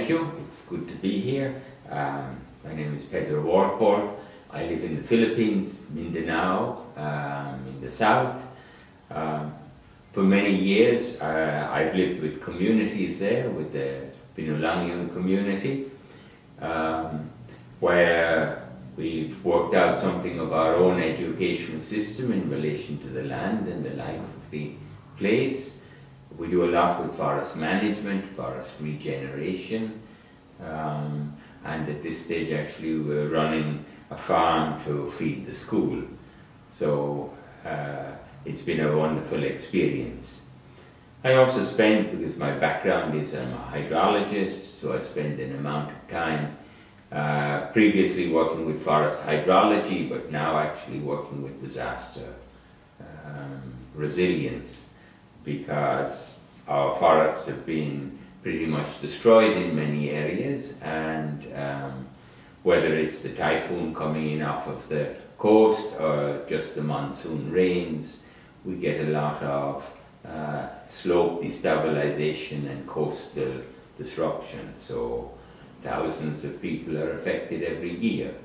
thank you. It's good to be here. My name is Pedro Walpole. I live in the Philippines, Mindanao, in the south. For many years, I've lived with communities there, with the Pulangiyen community, where we've worked out something of our own educational system in relation to the land and the life of the place. We do a lot with forest management, forest regeneration, and at this stage actually we're running a farm to feed the school. So it's been a wonderful experience. I also spend, because my background is I'm a hydrologist, so I spend an amount of time previously working with forest hydrology, but now actually working with disaster resilience, because our forests have been pretty much destroyed in many areas, and whether it's the typhoon coming in off of the coast or just the monsoon rains, we get a lot of slope destabilization and coastal disruption. So thousands of people are affected every year.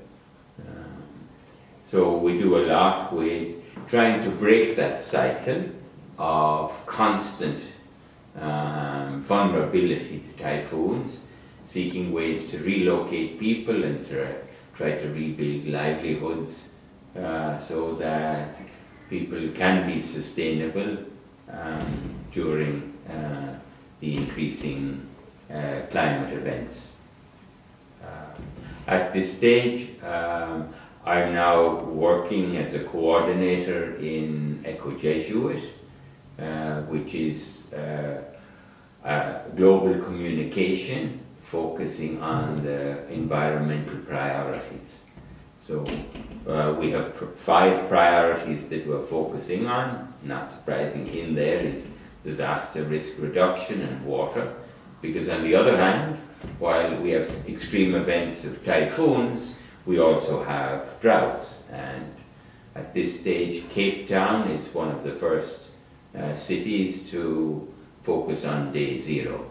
So we do a lot with trying to break that cycle of constant vulnerability to typhoons, seeking ways to relocate people and to try to rebuild livelihoods so that people can be sustainable during the increasing climate events. At this stage, I'm now working as a coordinator in EcoJesuit, which is global communication focusing on the environmental priorities. So we have 5 priorities that we're focusing on. Not surprising, in there is disaster risk reduction and water, because on the other hand, while we have extreme events of typhoons, we also have droughts, and at this stage Cape Town is one of the first cities to focus on day zero.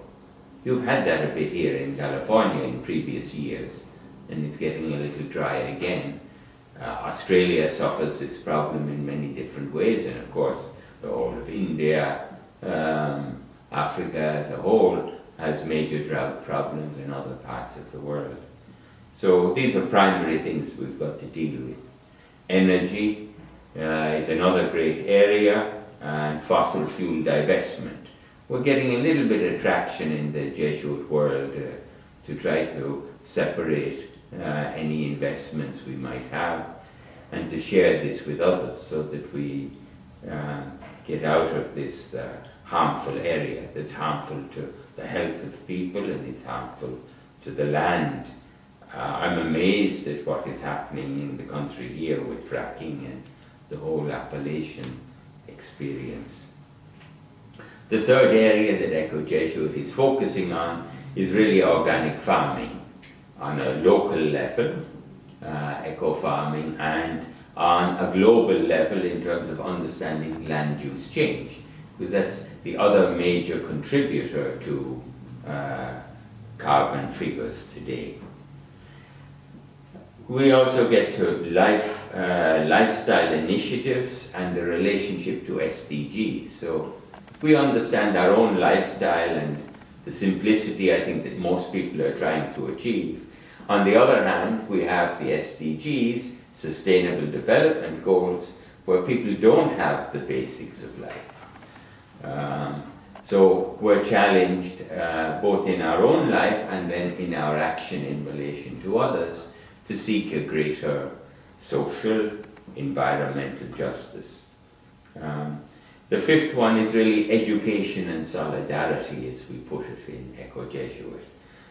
You've had that a bit here in California in previous years, and it's getting a little dry again. Australia suffers this problem in many different ways, and of course the whole of India, Africa as a whole has major drought problems in other parts of the world. So these are primary things we've got to deal with. Energy is another great area, and fossil fuel divestment. We're getting a little bit of traction in the Jesuit world to try to separate any investments we might have and to share this with others so that we get out of this harmful area that's harmful to the health of people and it's harmful to the land. I'm amazed at what is happening in the country here with fracking and the whole Appalachian experience. The third area that EcoJesuit is focusing on is really organic farming on a local level, eco-farming, and on a global level in terms of understanding land use change, because that's the other major contributor to carbon figures today. We also get to lifestyle initiatives and the relationship to SDGs. So we understand our own lifestyle and the simplicity I think that most people are trying to achieve. On the other hand, we have the SDGs, Sustainable Development Goals, where people don't have the basics of life. So we're challenged both in our own life and then in our action in relation to others to seek a greater social, environmental justice. The fifth one is really education and solidarity, as we put it in EcoJesuit.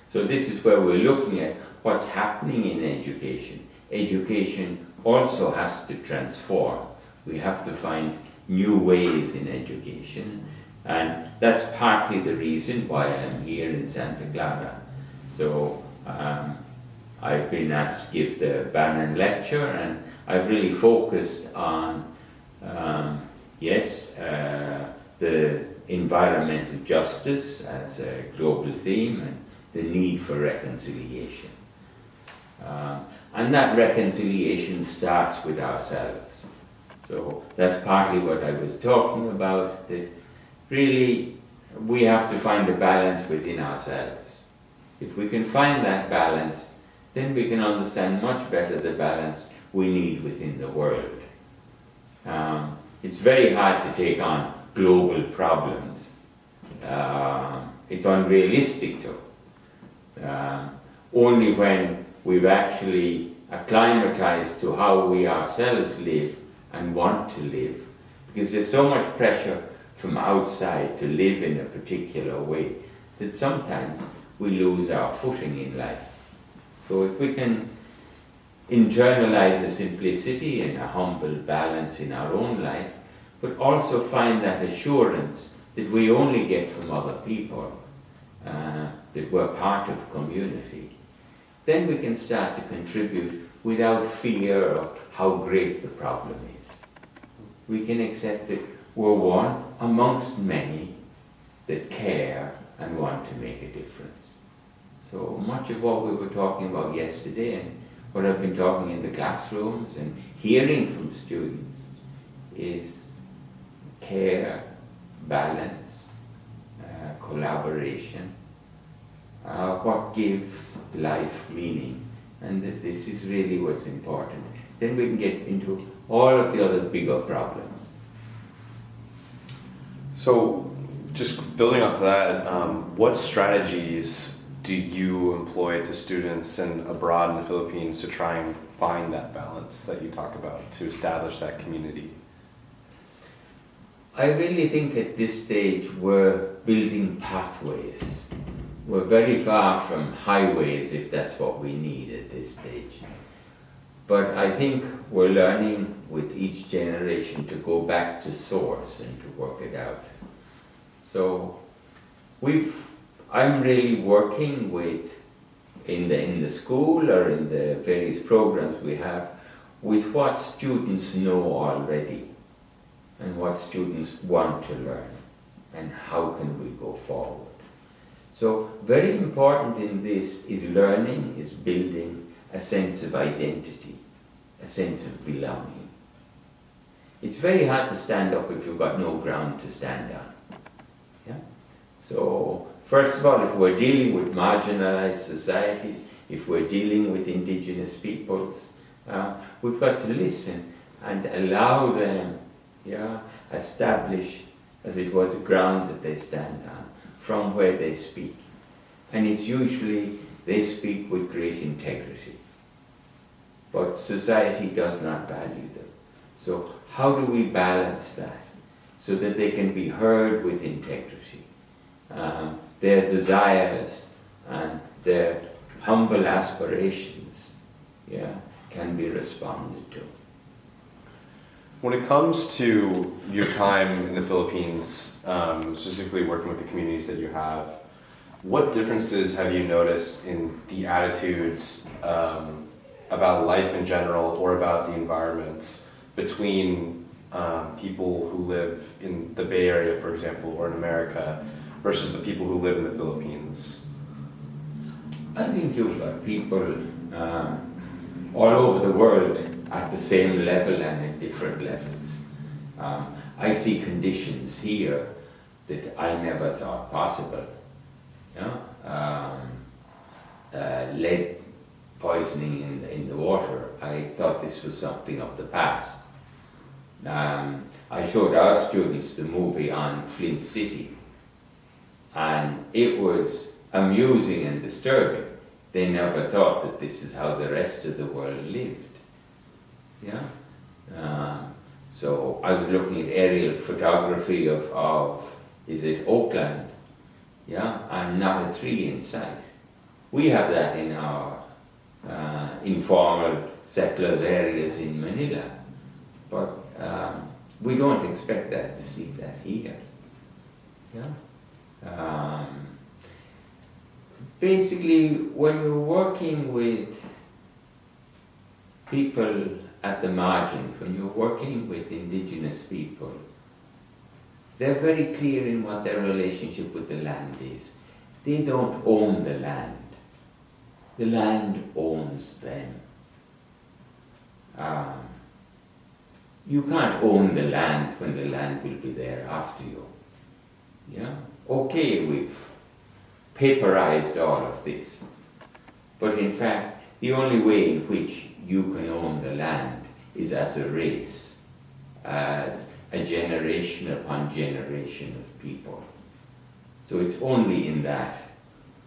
So this is where we're looking at what's happening in education. Education also has to transform. We have to find new ways in education, and that's partly the reason why I'm here in Santa Clara. So I've been asked to give the Bannon Lecture, and I've really focused on the environmental justice as a global theme, and the need for reconciliation. And that reconciliation starts with ourselves. So that's partly what I was talking about, that really we have to find a balance within ourselves. If we can find that balance, then we can understand much better the balance we need within the world. It's very hard to take on global problems. It's unrealistic to. Only when we've actually acclimatized to how we ourselves live and want to live, because there's so much pressure from outside to live in a particular way that sometimes we lose our footing in life. So if we can internalize a simplicity and a humble balance in our own life, but also find that assurance that we only get from other people, that we're part of community, then we can start to contribute without fear of how great the problem is. We can accept that we're one amongst many that care and want to make a difference. So much of what we were talking about yesterday and what I've been talking in the classrooms and hearing from students is care, balance, collaboration, what gives life meaning, and that this is really what's important. Then we can get into all of the other bigger problems. So, just building off of that, what strategies do you employ to students and abroad in the Philippines to try and find that balance that you talk about, to establish that community? I really think at this stage we're building pathways. We're very far from highways, if that's what we need at this stage. But I think we're learning with each generation to go back to source and to work it out. So I'm really working with, in the school or in the various programs we have, with what students know already and what students want to learn and how can we go forward. So very important in this is learning, is building a sense of identity, a sense of belonging. It's very hard to stand up if you've got no ground to stand on. Yeah? So first of all, if we're dealing with marginalized societies, if we're dealing with indigenous peoples, we've got to listen and allow them, establish, as it were, the ground that they stand on, from where they speak. And it's usually they speak with great integrity. But society does not value them. So how do we balance that so that they can be heard with integrity? Their desires and their humble aspirations can be responded to. When it comes to your time in the Philippines, specifically working with the communities that you have, what differences have you noticed in the attitudes about life in general or about the environment between people who live in the Bay Area, for example, or in America, versus the people who live in the Philippines? I think you've got people all over the world at the same level and at different levels. I see conditions here that I never thought possible. Lead poisoning in the water, I thought this was something of the past. I showed our students the movie on Flint City, and it was amusing and disturbing. They never thought that this is how the rest of the world lived. So I was looking at aerial photography of is it Oakland? And not a tree in sight. We have that in our informal settlers areas in Manila, but we don't expect to see that here. Basically, when you're working with people at the margins, when you're working with indigenous people, they're very clear in what their relationship with the land is. they don't own the land. The land owns them. You can't own the land when the land will be there after you. Yeah? Okay, we've paperized all of this. But in fact, the only way in which you can own the land is as a race, as a generation upon generation of people. So it's only in that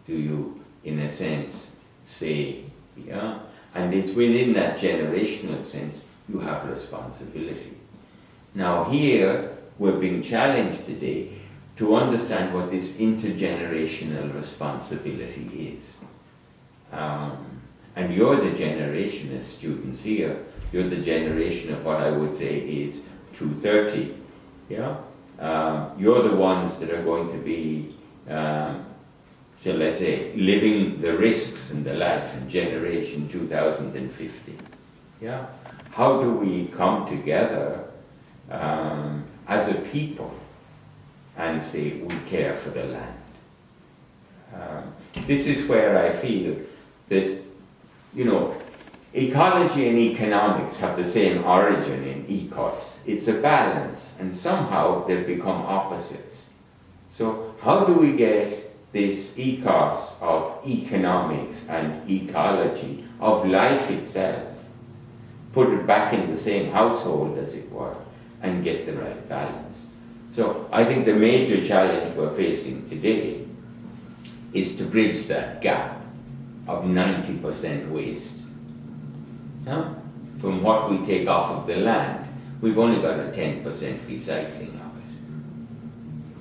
do you, in a sense, say, yeah, and it's within that generational sense you have responsibility. Now here, we're being challenged today to understand what this intergenerational responsibility is. And you're the generation as students here, you're the generation of what I would say is 230. Yeah? You're the ones that are going to be, shall I say, living the risks and the life in generation 2050. Yeah? How do we come together as a people and say we care for the land? This is where I feel that, you know, ecology and economics have the same origin in ecos. It's a balance, and somehow they've become opposites. So how do we get this ecos of economics and ecology, of life itself, put it back in the same household, as it were, and get the right balance? So I think the major challenge we're facing today is to bridge that gap of 90% waste. From what we take off of the land, we've only got a 10% recycling of it.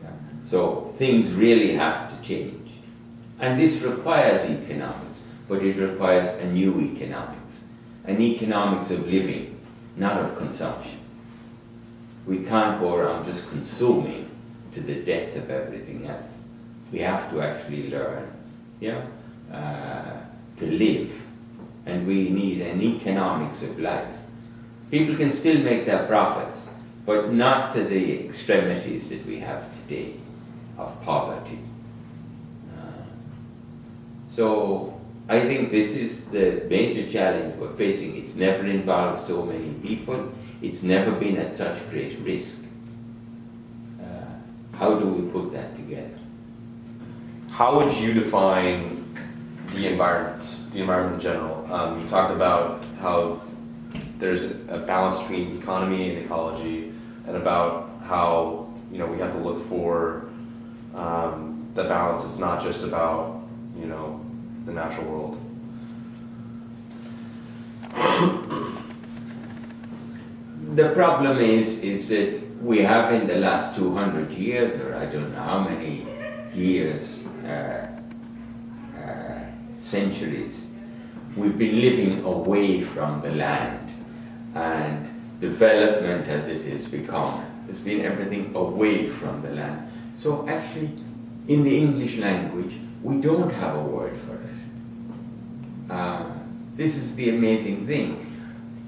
Yeah. So things really have to change. And this requires economics, but it requires a new economics. An economics of living, not of consumption. We can't go around just consuming to the death of everything else. We have to actually learn, yeah, to live. And we need an economics of life. People can still make their profits, but not to the extremities that we have today of poverty. So I think this is the major challenge we're facing. It's never involved so many people. It's never been at such great risk. How do we put that together? How would you define the environment in general? You talked about how there's a balance between economy and ecology, and about how, you know, we have to look for the balance. It's not just about, you know, the natural world. The problem is that we have in the last 200 years, or I don't know how many years, centuries, we've been living away from the land, and development as it has become has been everything away from the land. So actually, in the English language, we don't have a word for it. This is the amazing thing.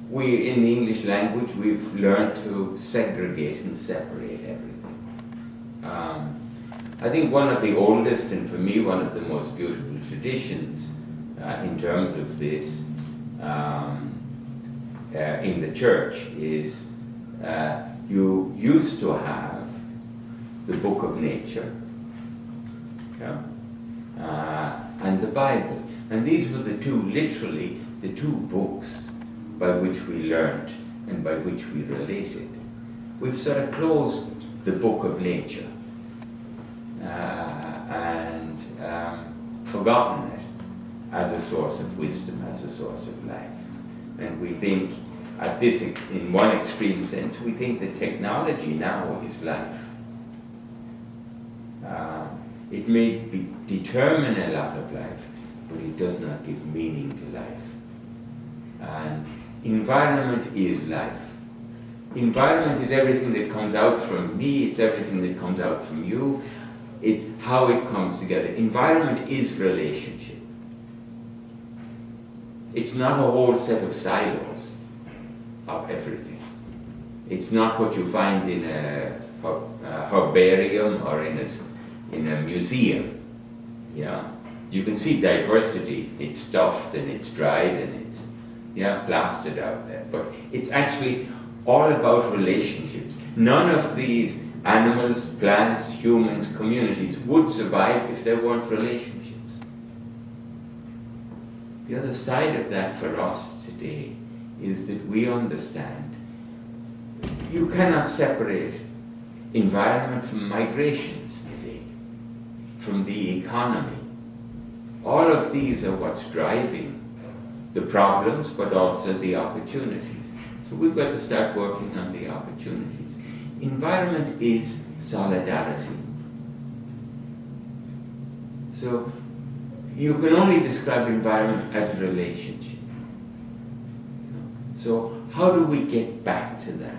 We, in the English language, we've learned to segregate and separate everything. I think one of the oldest, and for me one of the most beautiful traditions in terms of this in the church is you used to have the book of nature, yeah? And the Bible. And these were literally the two books by which we learned and by which we related. We've sort of closed the book of nature and forgotten it as a source of wisdom, as a source of life. And we think, at this, in one extreme sense, we think that technology now is life. It may determine a lot of life, but it does not give meaning to life. And environment is life. Environment is everything that comes out from me, it's everything that comes out from you, it's how it comes together. Environment is relationship. It's not a whole set of silos of everything. It's not what you find in a herbarium or in a museum. Yeah, you can see diversity. It's stuffed and it's dried and it's plastered out there. But it's actually all about relationships. None of these animals, plants, humans, communities would survive if there weren't relationships. The other side of that for us today is that we understand you cannot separate environment from migrations today, from the economy. All of these are what's driving the problems, but also the opportunities. So we've got to start working on the opportunities. Environment is solidarity. So you can only describe environment as a relationship. So how do we get back to that?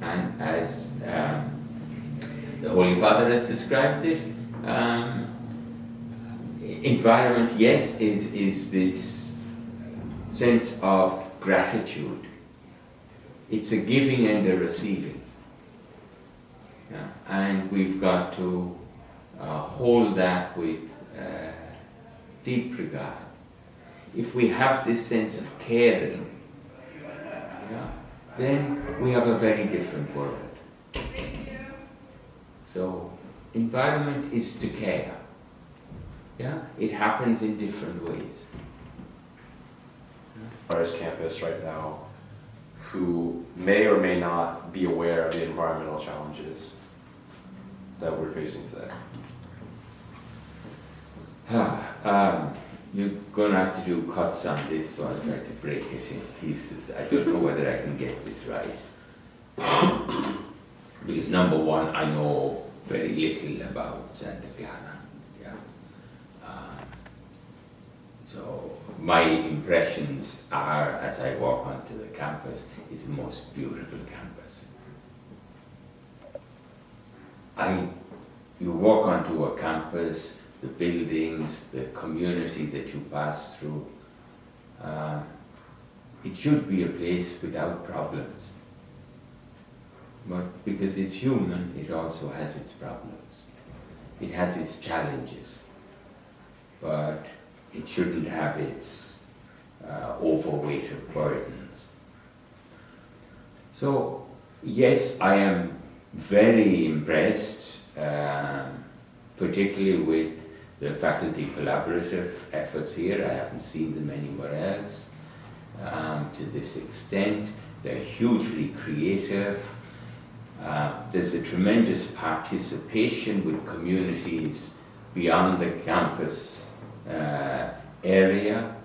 And as the Holy Father has described it, environment, yes, is this sense of gratitude. It's a giving and a receiving. Yeah? And we've got to hold that with deep regard. If we have this sense of caring, then we have a very different world. So, environment is to care. Yeah? It happens in different ways. Our campus right now, who may or may not be aware of the environmental challenges that we're facing today? You're going to have to do cuts on this, so I'll try to break it in pieces. I don't know whether I can get this right. Because number one, I know very little about Santa Clara. Yeah. So my impressions are, as I walk onto the campus, it's the most beautiful campus. You walk onto a campus, the buildings, the community that you pass through, it should be a place without problems. But because it's human, it also has its problems. It has its challenges. But it shouldn't have its overweight of burdens. So, yes, I am very impressed, particularly with the faculty collaborative efforts here. I haven't seen them anywhere else to this extent. They're hugely creative. There's a tremendous participation with communities beyond the campus area.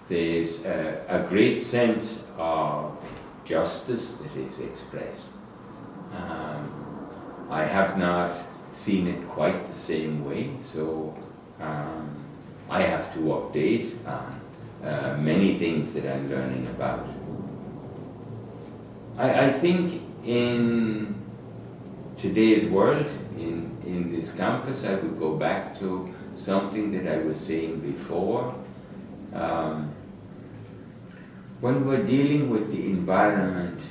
There's a great sense of justice that is expressed. I have not seen it quite the same way, so I have to update on many things that I'm learning about. I think in today's world, in this campus, I would go back to something that I was saying before. When we're dealing with the environment,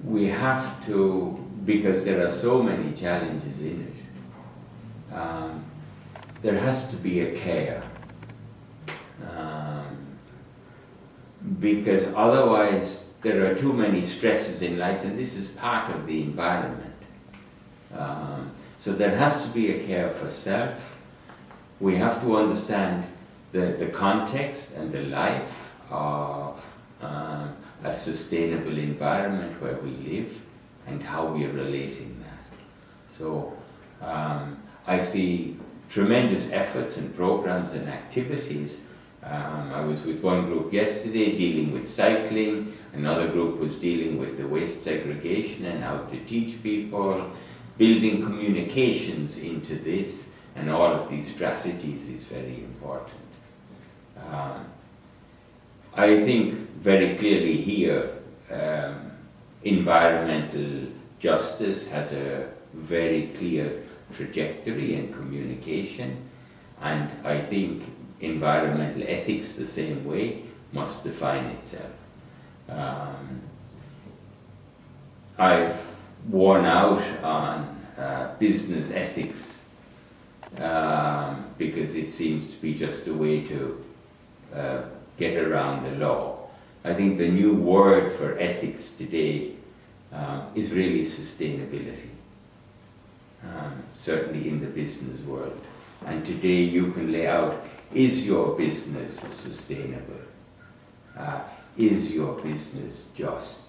we have to, because there are so many challenges in it, there has to be a care. Because otherwise there are too many stresses in life, and this is part of the environment. So there has to be a care for self. We have to understand the context and the life of a sustainable environment where we live and how we are relating that. So I see tremendous efforts and programs and activities. I was with one group yesterday dealing with cycling, another group was dealing with the waste segregation and how to teach people, building communications into this, and all of these strategies is very important. I think very clearly here, environmental justice has a very clear trajectory and communication, and I think environmental ethics the same way must define itself. I've worn out on business ethics because it seems to be just a way to get around the law. I think the new word for ethics today is really sustainability, certainly in the business world. And today you can lay out, is your business sustainable? Is your business just?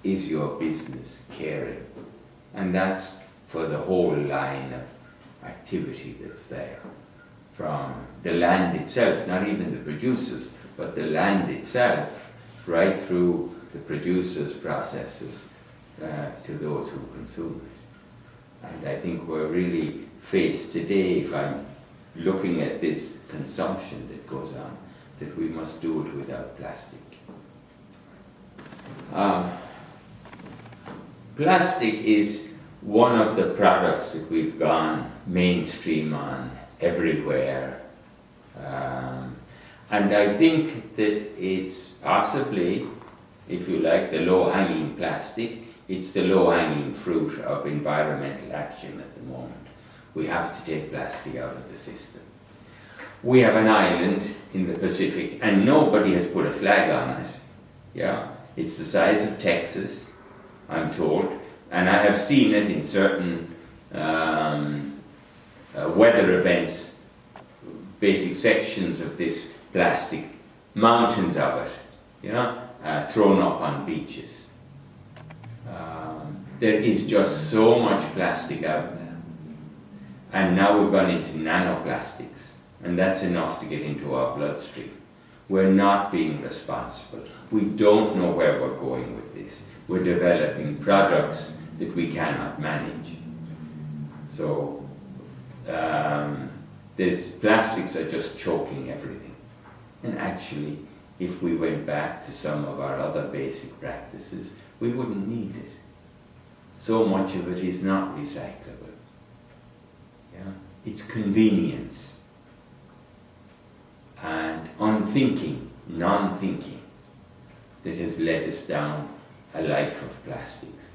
Is your business caring? And that's for the whole line of activity that's there. From the land itself, not even the producers, but the land itself, right through the producers, processors, to those who consume it. And I think we're really faced today, if I'm looking at this consumption that goes on, that we must do it without plastic. Plastic is one of the products that we've gone mainstream on everywhere. And I think that it's possibly, if you like, the low-hanging plastic. It's the low-hanging fruit of environmental action at the moment. We have to take plastic out of the system. We have an island in the Pacific and nobody has put a flag on it. Yeah, it's the size of Texas, I'm told, and I have seen it in certain weather events, basic sections of this plastic, mountains of it, you know, thrown up on beaches. There is just so much plastic out there. And now we've gone into nanoplastics, and that's enough to get into our bloodstream. We're not being responsible. We don't know where we're going with this. We're developing products that we cannot manage. So, these plastics are just choking everything. And actually, if we went back to some of our other basic practices, we wouldn't need it. So much of it is not recyclable. Yeah? It's convenience and unthinking, non-thinking that has led us down a life of plastics.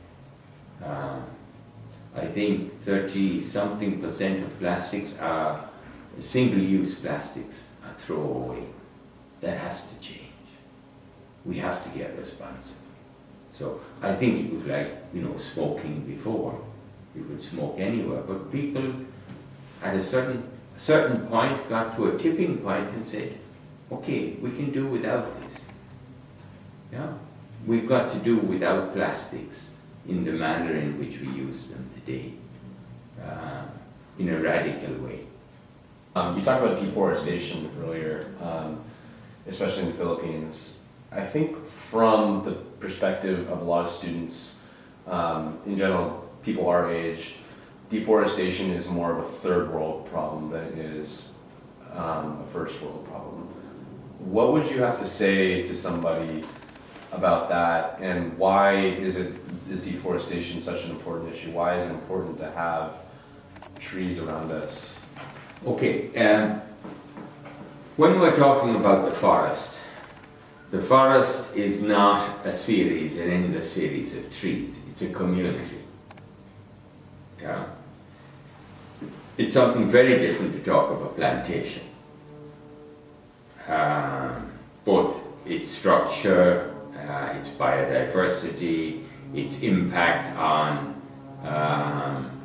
I think 30-something% of plastics are single-use plastics, are throwaway. That has to change. We have to get responsible. So I think it was like, you know, smoking before. You could smoke anywhere, but people at a certain point got to a tipping point and said, okay, we can do without this. Yeah? We've got to do without plastics in the manner in which we use them today, in a radical way. You talked about deforestation earlier, especially in the Philippines. I think from the perspective of a lot of students, in general, people our age, deforestation is more of a third world problem than it is a first world problem. What would you have to say to somebody about that, and why is deforestation such an important issue? Why is it important to have trees around us? Okay, when we're talking about the forest is not a series, an endless series of trees. It's a community. Yeah? It's something very different to talk of a plantation. Both its structure, its biodiversity, its impact on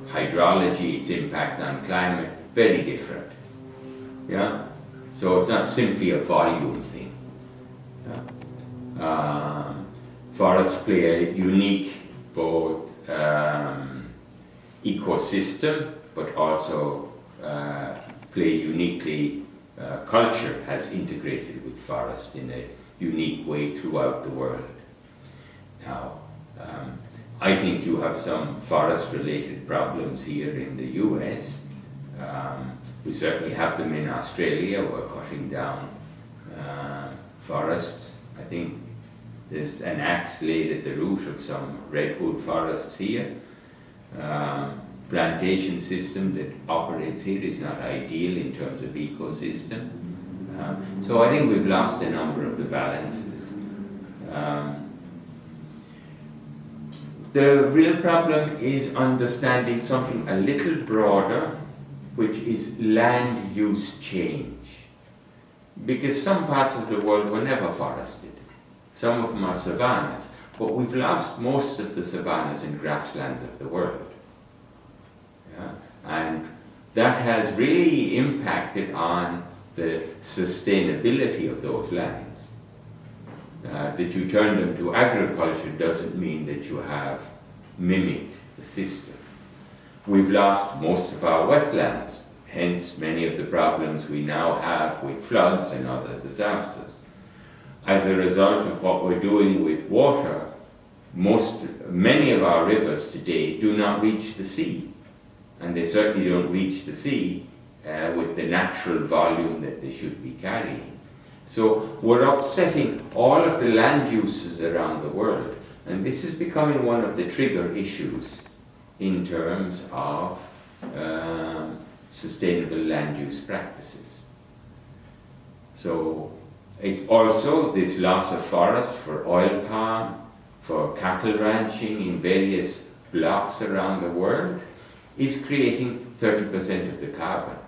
hydrology, its impact on climate, very different. Yeah? So it's not simply a volume thing. Yeah? Forests play a unique both ecosystem, but also play uniquely, culture has integrated with forest in a unique way throughout the world. Now, I think you have some forest-related problems here in the US. We certainly have them in Australia. We're cutting down forests. I think there's an axe laid at the root of some redwood forests here. Plantation system that operates here is not ideal in terms of ecosystem. So I think we've lost a number of the balances. The real problem is understanding something a little broader, which is land use change. Because some parts of the world were never forested. Some of them are savannas, but we've lost most of the savannas and grasslands of the world. Yeah? And that has really impacted on the sustainability of those lands. That you turn them to agriculture doesn't mean that you have mimicked the system. We've lost most of our wetlands, hence many of the problems we now have with floods and other disasters. As a result of what we're doing with water, many of our rivers today do not reach the sea, and they certainly don't reach the sea with the natural volume that they should be carrying. So we're upsetting all of the land uses around the world, and this is becoming one of the trigger issues in terms of sustainable land use practices. So it's also this loss of forest for oil palm, for cattle ranching in various blocks around the world is creating 30% of the carbon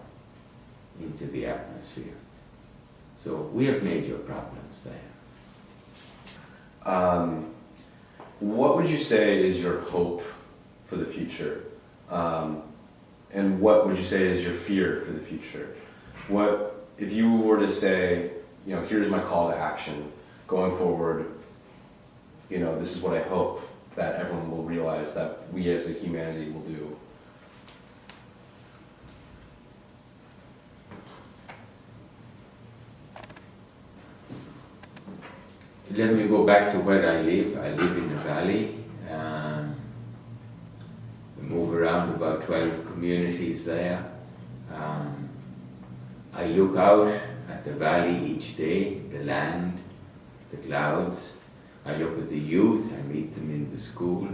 into the atmosphere. So we have major problems there. What would you say is your hope for the future? And what would you say is your fear for the future? What, if you were to say, here's my call to action going forward, this is what I hope that everyone will realize that we as a humanity will do. Let me go back to where I live. I live in the valley. I move around about 12 communities there. I look out at the valley each day, the land, the clouds. I look at the youth, I meet them in the school.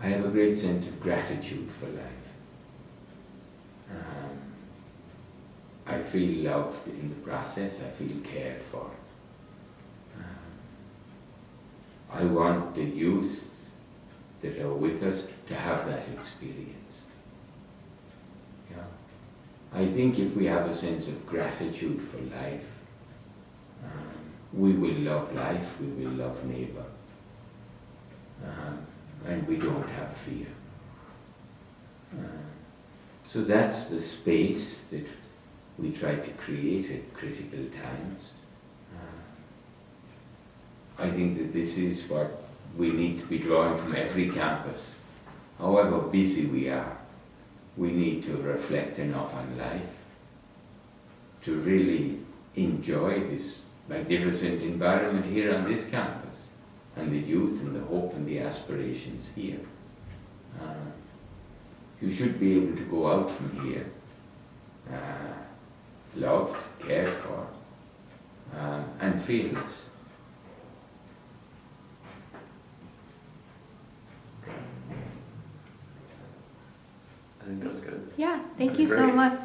I have a great sense of gratitude for life. I feel loved in the process, I feel cared for. I want the youth that are with us to have that experience. Yeah. I think if we have a sense of gratitude for life, we will love life, we will love neighbor, and we don't have fear. So that's the space that we try to create at critical times. I think that this is what we need to be drawing from every campus. However busy we are, we need to reflect enough on life to really enjoy this magnificent environment here on this campus, and the youth and the hope and the aspirations here. You should be able to go out from here loved, cared for, and fearless. I think that was good. Yeah, thank you so much.